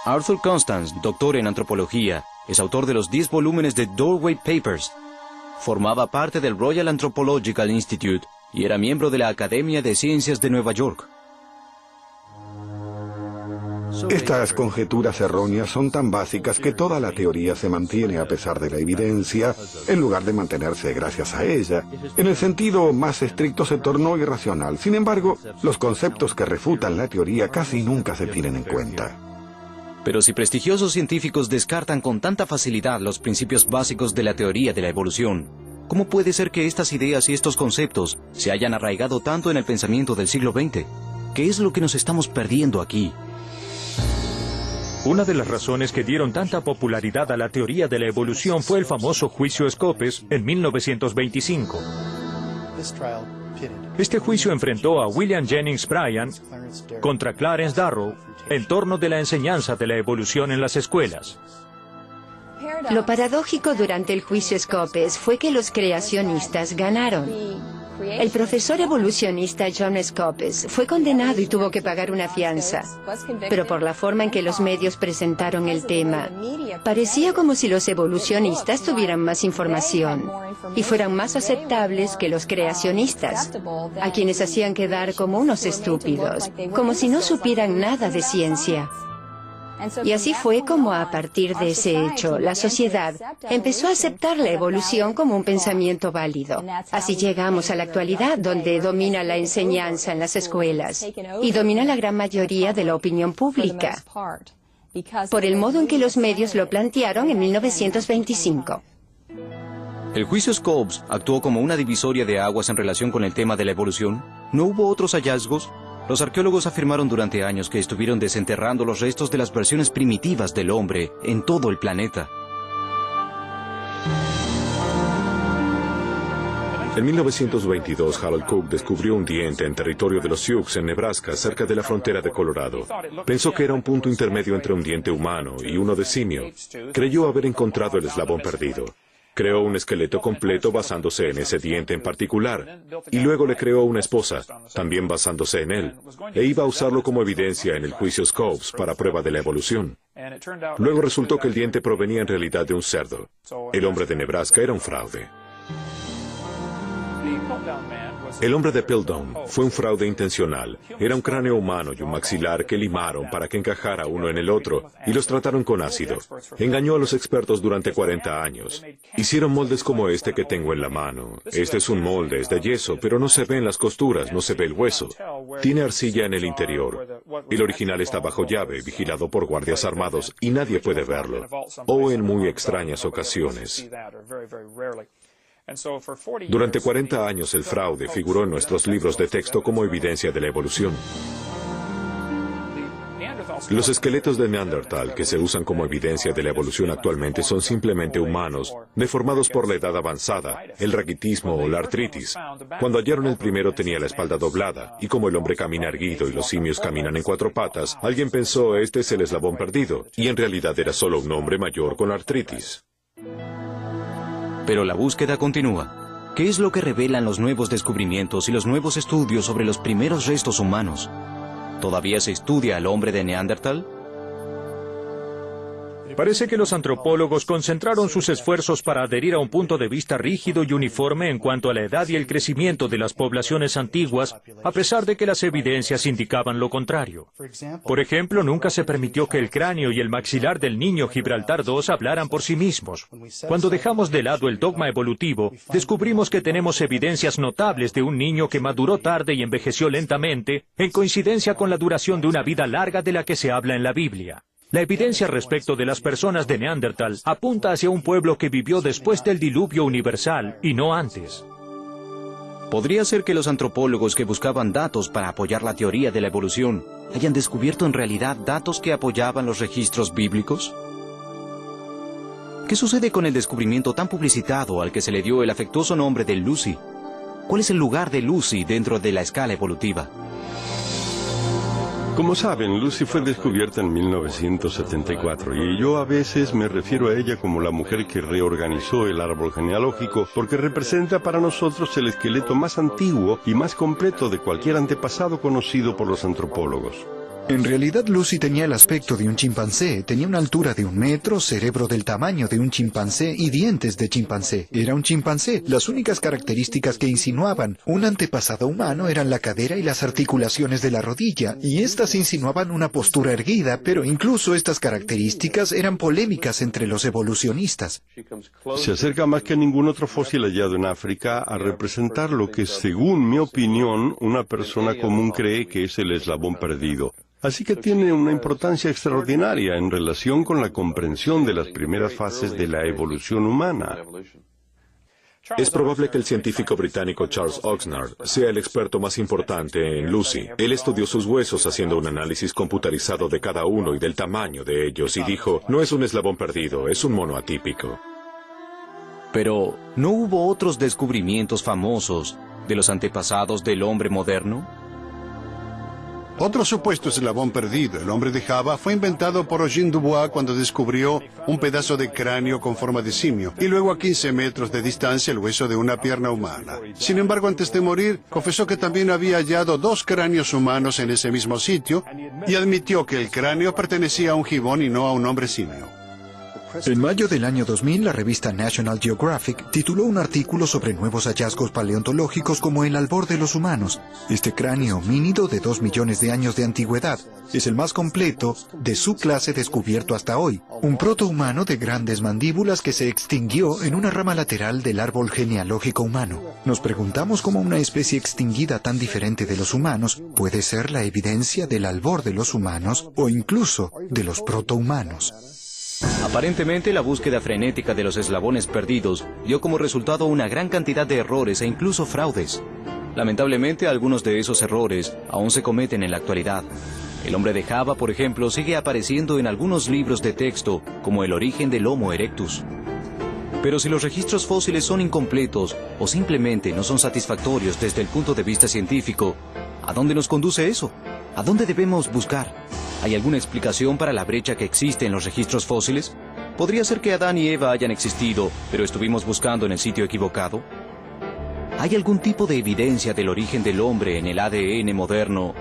Arthur Constance, doctor en antropología, es autor de los 10 volúmenes de Doorway Papers. Formaba parte del Royal Anthropological Institute y era miembro de la Academia de Ciencias de Nueva York. Estas conjeturas erróneas son tan básicas que toda la teoría se mantiene a pesar de la evidencia, en lugar de mantenerse gracias a ella. En el sentido más estricto se tornó irracional. Sin embargo, los conceptos que refutan la teoría casi nunca se tienen en cuenta. Pero si prestigiosos científicos descartan con tanta facilidad los principios básicos de la teoría de la evolución, ¿cómo puede ser que estas ideas y estos conceptos se hayan arraigado tanto en el pensamiento del siglo XX? ¿Qué es lo que nos estamos perdiendo aquí? Una de las razones que dieron tanta popularidad a la teoría de la evolución fue el famoso juicio Scopes en 1925. Este juicio enfrentó a William Jennings Bryan contra Clarence Darrow en torno de la enseñanza de la evolución en las escuelas. Lo paradójico durante el juicio Scopes fue que los creacionistas ganaron. El profesor evolucionista John Scopes fue condenado y tuvo que pagar una fianza. Pero por la forma en que los medios presentaron el tema, parecía como si los evolucionistas tuvieran más información y fueran más aceptables que los creacionistas, a quienes hacían quedar como unos estúpidos, como si no supieran nada de ciencia. Y así fue como a partir de ese hecho, la sociedad empezó a aceptar la evolución como un pensamiento válido. Así llegamos a la actualidad, donde domina la enseñanza en las escuelas y domina la gran mayoría de la opinión pública, por el modo en que los medios lo plantearon en 1925. ¿El juicio Scopes actuó como una divisoria de aguas en relación con el tema de la evolución? ¿No hubo otros hallazgos? Los arqueólogos afirmaron durante años que estuvieron desenterrando los restos de las versiones primitivas del hombre en todo el planeta. En 1922, Harold Cook descubrió un diente en territorio de los Sioux en Nebraska, cerca de la frontera de Colorado. Pensó que era un punto intermedio entre un diente humano y uno de simio. Creyó haber encontrado el eslabón perdido. Creó un esqueleto completo basándose en ese diente en particular, y luego le creó una esposa, también basándose en él, e iba a usarlo como evidencia en el juicio Scopes para prueba de la evolución. Luego resultó que el diente provenía en realidad de un cerdo. El hombre de Nebraska era un fraude. El hombre de Piltdown fue un fraude intencional. Era un cráneo humano y un maxilar que limaron para que encajara uno en el otro y los trataron con ácido. Engañó a los expertos durante 40 años. Hicieron moldes como este que tengo en la mano. Este es un molde, es de yeso, pero no se ven las costuras, no se ve el hueso. Tiene arcilla en el interior. El original está bajo llave, vigilado por guardias armados, y nadie puede verlo. O en muy extrañas ocasiones. Durante 40 años el fraude figuró en nuestros libros de texto como evidencia de la evolución. Los esqueletos de Neandertal que se usan como evidencia de la evolución actualmente son simplemente humanos, deformados por la edad avanzada, el raquitismo o la artritis. Cuando hallaron el primero tenía la espalda doblada, y como el hombre camina erguido y los simios caminan en 4 patas, alguien pensó este es el eslabón perdido, y en realidad era solo un hombre mayor con artritis. Pero la búsqueda continúa. ¿Qué es lo que revelan los nuevos descubrimientos y los nuevos estudios sobre los primeros restos humanos? ¿Todavía se estudia al hombre de Neandertal? Parece que los antropólogos concentraron sus esfuerzos para adherir a un punto de vista rígido y uniforme en cuanto a la edad y el crecimiento de las poblaciones antiguas, a pesar de que las evidencias indicaban lo contrario. Por ejemplo, nunca se permitió que el cráneo y el maxilar del niño Gibraltar II hablaran por sí mismos. Cuando dejamos de lado el dogma evolutivo, descubrimos que tenemos evidencias notables de un niño que maduró tarde y envejeció lentamente, en coincidencia con la duración de una vida larga de la que se habla en la Biblia. La evidencia respecto de las personas de Neandertal apunta hacia un pueblo que vivió después del diluvio universal y no antes. ¿Podría ser que los antropólogos que buscaban datos para apoyar la teoría de la evolución hayan descubierto en realidad datos que apoyaban los registros bíblicos? ¿Qué sucede con el descubrimiento tan publicitado al que se le dio el afectuoso nombre de Lucy? ¿Cuál es el lugar de Lucy dentro de la escala evolutiva? Como saben, Lucy fue descubierta en 1974 y yo a veces me refiero a ella como la mujer que reorganizó el árbol genealógico porque representa para nosotros el esqueleto más antiguo y más completo de cualquier antepasado conocido por los antropólogos. En realidad, Lucy tenía el aspecto de un chimpancé, tenía una altura de 1 metro, cerebro del tamaño de un chimpancé y dientes de chimpancé. Era un chimpancé. Las únicas características que insinuaban un antepasado humano eran la cadera y las articulaciones de la rodilla, y estas insinuaban una postura erguida, pero incluso estas características eran polémicas entre los evolucionistas. Se acerca más que ningún otro fósil hallado en África a representar lo que, según mi opinión, una persona común cree que es el eslabón perdido. Así que tiene una importancia extraordinaria en relación con la comprensión de las primeras fases de la evolución humana. Es probable que el científico británico Charles Oxnard sea el experto más importante en Lucy. Él estudió sus huesos haciendo un análisis computarizado de cada uno y del tamaño de ellos y dijo, no es un eslabón perdido, es un mono atípico. Pero, ¿no hubo otros descubrimientos famosos de los antepasados del hombre moderno? Otro supuesto eslabón perdido, el hombre de Java, fue inventado por Eugène Dubois cuando descubrió un pedazo de cráneo con forma de simio y luego a 15 metros de distancia el hueso de una pierna humana. Sin embargo, antes de morir, confesó que también había hallado 2 cráneos humanos en ese mismo sitio y admitió que el cráneo pertenecía a un gibón y no a un hombre simio. En mayo del año 2000, la revista National Geographic tituló un artículo sobre nuevos hallazgos paleontológicos como el albor de los humanos. Este cráneo homínido de 2 millones de años de antigüedad es el más completo de su clase descubierto hasta hoy. Un protohumano de grandes mandíbulas que se extinguió en una rama lateral del árbol genealógico humano. Nos preguntamos cómo una especie extinguida tan diferente de los humanos puede ser la evidencia del albor de los humanos o incluso de los protohumanos. Aparentemente, la búsqueda frenética de los eslabones perdidos dio como resultado una gran cantidad de errores e incluso fraudes. Lamentablemente, algunos de esos errores aún se cometen en la actualidad. El hombre de Java, por ejemplo, sigue apareciendo en algunos libros de texto como el origen del Homo erectus. Pero si los registros fósiles son incompletos o simplemente no son satisfactorios desde el punto de vista científico, ¿a dónde nos conduce eso? ¿A dónde debemos buscar? ¿Hay alguna explicación para la brecha que existe en los registros fósiles? ¿Podría ser que Adán y Eva hayan existido, pero estuvimos buscando en el sitio equivocado? ¿Hay algún tipo de evidencia del origen del hombre en el ADN moderno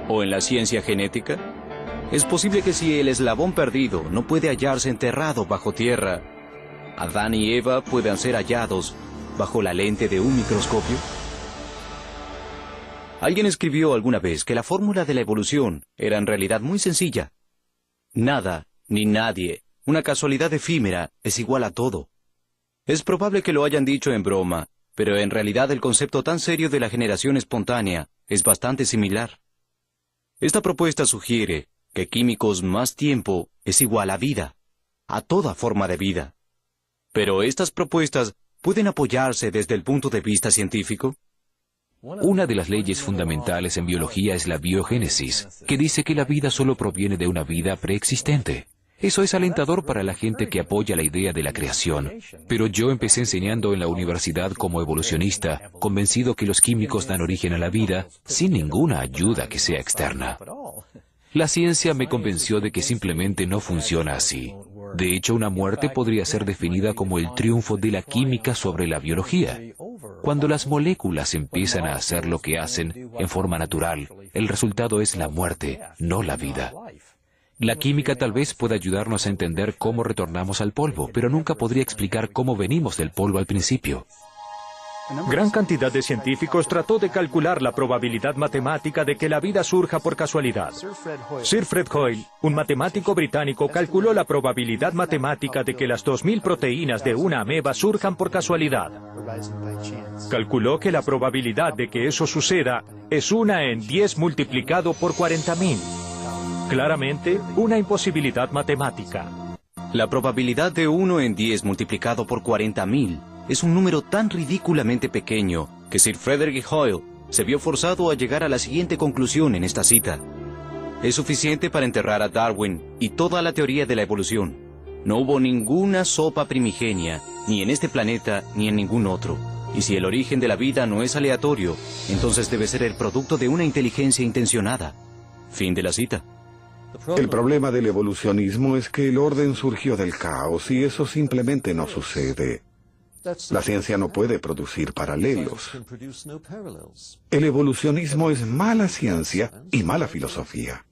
o en la ciencia genética? ¿Es posible que si el eslabón perdido no puede hallarse enterrado bajo tierra, Adán y Eva puedan ser hallados bajo la lente de un microscopio? Alguien escribió alguna vez que la fórmula de la evolución era en realidad muy sencilla. Nada, ni nadie, una casualidad efímera, es igual a todo. Es probable que lo hayan dicho en broma, pero en realidad el concepto tan serio de la generación espontánea es bastante similar. Esta propuesta sugiere que químicos más tiempo es igual a vida, a toda forma de vida. Pero estas propuestas pueden apoyarse desde el punto de vista científico. Una de las leyes fundamentales en biología es la biogénesis, que dice que la vida solo proviene de una vida preexistente. Eso es alentador para la gente que apoya la idea de la creación, pero yo empecé enseñando en la universidad como evolucionista, convencido que los químicos dan origen a la vida sin ninguna ayuda que sea externa. La ciencia me convenció de que simplemente no funciona así. De hecho, una muerte podría ser definida como el triunfo de la química sobre la biología. Cuando las moléculas empiezan a hacer lo que hacen en forma natural, el resultado es la muerte, no la vida. La química tal vez pueda ayudarnos a entender cómo retornamos al polvo, pero nunca podría explicar cómo venimos del polvo al principio. Gran cantidad de científicos trató de calcular la probabilidad matemática de que la vida surja por casualidad. Sir Fred Hoyle, un matemático británico, calculó la probabilidad matemática de que las 2000 proteínas de una ameba surjan por casualidad. Calculó que la probabilidad de que eso suceda es 1 en 10 multiplicado por 40.000. Claramente, una imposibilidad matemática. La probabilidad de 1 en 10 multiplicado por 40.000 es un número tan ridículamente pequeño que Sir Frederick Hoyle se vio forzado a llegar a la siguiente conclusión en esta cita. Es suficiente para enterrar a Darwin y toda la teoría de la evolución. No hubo ninguna sopa primigenia, ni en este planeta ni en ningún otro. Y si el origen de la vida no es aleatorio, entonces debe ser el producto de una inteligencia intencionada. Fin de la cita. El problema del evolucionismo es que el orden surgió del caos y eso simplemente no sucede. La ciencia no puede producir paralelos. El evolucionismo es mala ciencia y mala filosofía.